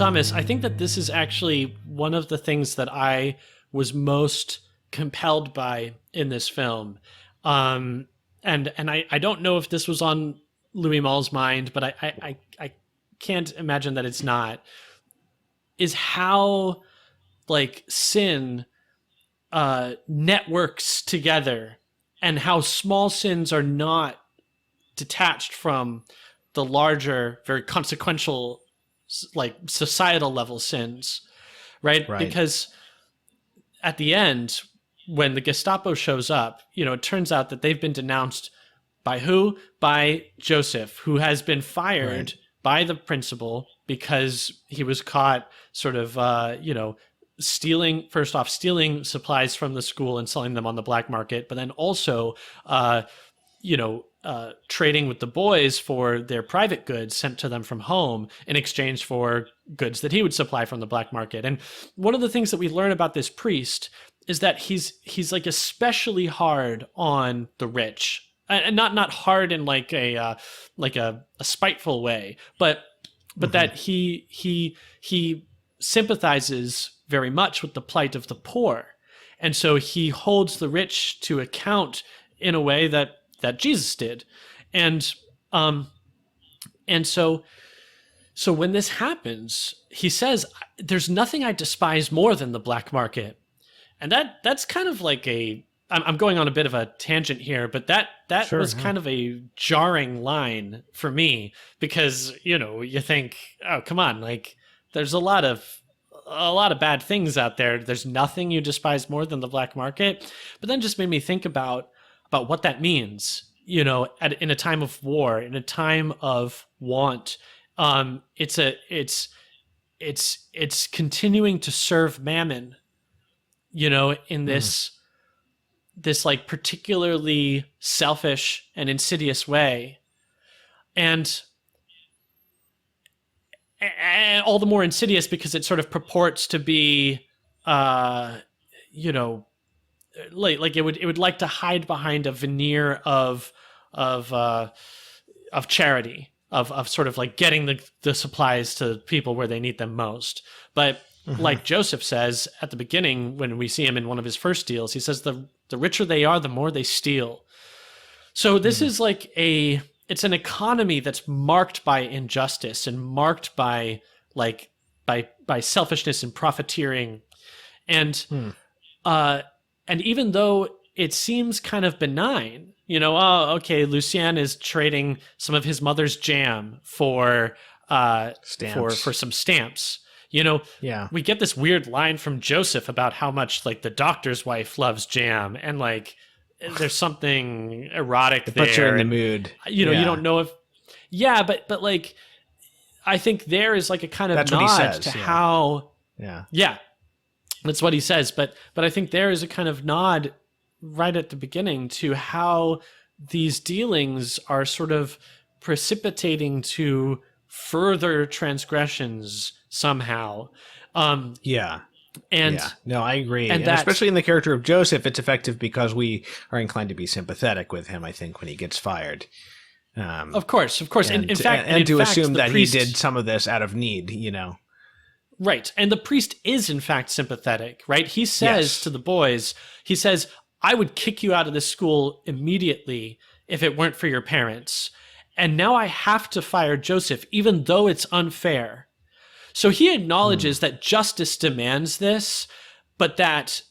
Thomas, I think that this is actually one of the things that I was most compelled by in this film. And I don't know if this was on Louis Malle's mind, but I can't imagine that it's not, is how like sin networks together, and how small sins are not detached from the larger, very consequential, like societal level sins, right? Because at the end, when the Gestapo shows up, it turns out that they've been denounced by who? By Joseph, who has been fired by the principal because he was caught sort of, stealing supplies from the school and selling them on the black market, but then also, trading with the boys for their private goods sent to them from home in exchange for goods that he would supply from the black market. And one of the things that we learn about this priest is that he's like especially hard on the rich, and not hard in like a spiteful way, but that he sympathizes very much with the plight of the poor, and so he holds the rich to account in a way that Jesus did, and so when this happens, he says, "There's nothing I despise more than the black market," and that's kind of like I'm going on a bit of a tangent here, but that was kind of a jarring line for me, because you think, oh come on, like there's a lot of bad things out there. There's nothing you despise more than the black market. But then just made me think about what that means, in a time of war, in a time of want. It's continuing to serve mammon, in this like particularly selfish and insidious way. And all the more insidious because it sort of purports to be, like it would like to hide behind a veneer of charity, of sort of like getting the supplies to people where they need them most. But like Joseph says at the beginning, when we see him in one of his first deals, he says the richer they are, the more they steal. So this is like it's an economy that's marked by injustice and marked by selfishness and profiteering. And even though it seems kind of benign, Lucien is trading some of his mother's jam for some stamps. We get this weird line from Joseph about how much like the doctor's wife loves jam, and like there's something erotic there. Puts her in the mood. You don't know if, but like, I think there is like a kind of That's nod what he says, to how, that's what he says. But I think there is a kind of nod right at the beginning to how these dealings are sort of precipitating to further transgressions somehow. No, I agree. And especially in the character of Joseph, it's effective because we are inclined to be sympathetic with him, I think, when he gets fired. Of course. And, in fact, assume that priest, he did some of this out of need, Right. And the priest is, in fact, sympathetic, right? He says to the boys, he says, I would kick you out of this school immediately if it weren't for your parents. And now I have to fire Joseph, even though it's unfair. So he acknowledges that justice demands this, but that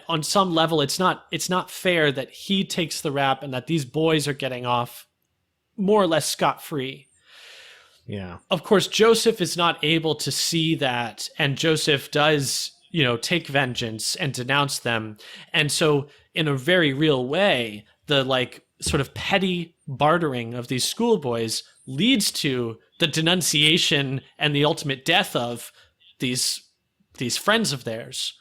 on some level it's not fair that he takes the rap and that these boys are getting off more or less scot-free. Yeah. Of course, Joseph is not able to see that, and Joseph does, take vengeance and denounce them. And so in a very real way, the like sort of petty bartering of these schoolboys leads to the denunciation and the ultimate death of these friends of theirs,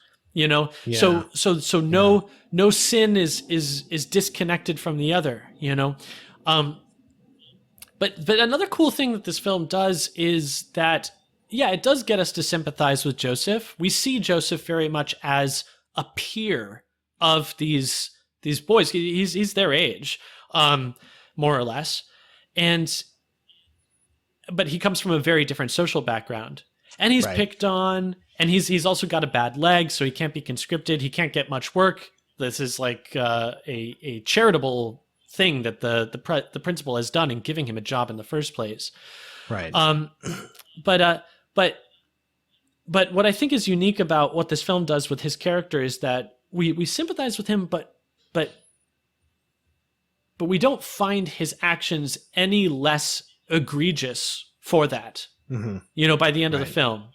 So no sin is disconnected from the other, But another cool thing that this film does is that, it does get us to sympathize with Joseph. We see Joseph very much as a peer of these boys. He's their age, more or less. And but he comes from a very different social background, and he's picked on, and he's also got a bad leg, so he can't be conscripted. He can't get much work. This is like a charitable thing that the principal has done in giving him a job in the first place. Right. But what I think is unique about what this film does with his character is that we sympathize with him, but we don't find his actions any less egregious for that. Mm-hmm. By the end of the film.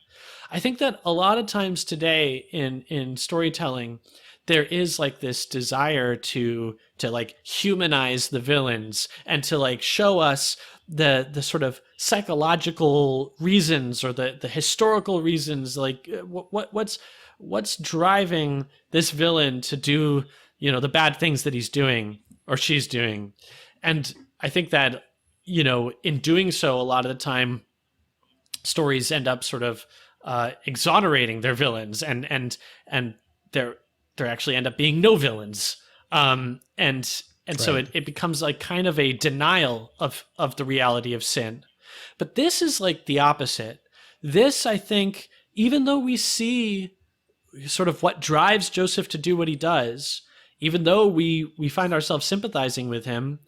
I think that a lot of times today in storytelling, there is like this desire to like humanize the villains and to like show us the sort of psychological reasons or the historical reasons, like what's driving this villain to do, the bad things that he's doing or she's doing. And I think that, in doing so, a lot of the time stories end up sort of exonerating their villains and there actually end up being no villains. And so it becomes like kind of a denial of the reality of sin. But this is like the opposite. This, I think, even though we see sort of what drives Joseph to do what he does, even though we find ourselves sympathizing with him,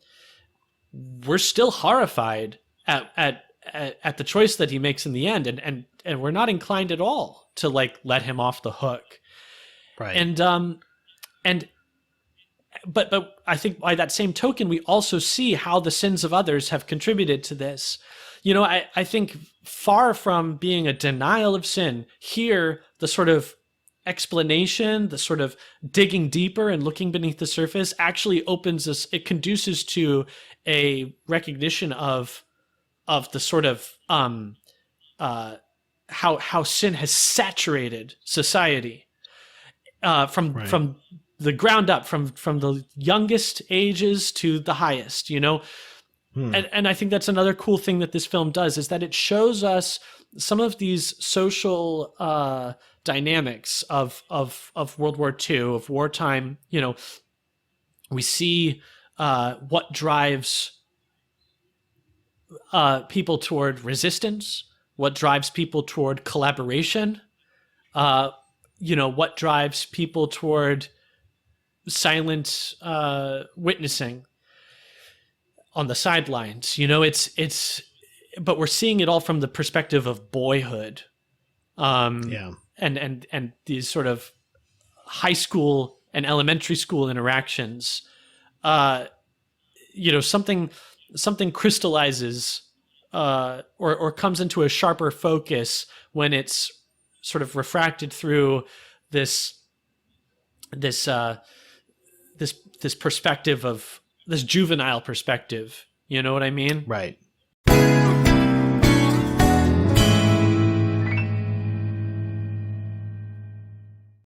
we're still horrified at the choice that he makes in the end, and we're not inclined at all to like let him off the hook. Right. But I think by that same token, we also see how the sins of others have contributed to this. I think far from being a denial of sin, here the sort of explanation, the sort of digging deeper and looking beneath the surface actually opens us, it conduces to a recognition of the sort of how sin has saturated society from the ground up, from the youngest ages to the highest, And I think that's another cool thing that this film does, is that it shows us some of these social dynamics of World War II, of wartime. We see what drives people toward resistance, what drives people toward collaboration, what drives people toward silent witnessing on the sidelines. But we're seeing it all from the perspective of boyhood. And these sort of high school and elementary school interactions. Something crystallizes or comes into a sharper focus when it's sort of refracted through this perspective of this juvenile perspective. You know what I mean? Right.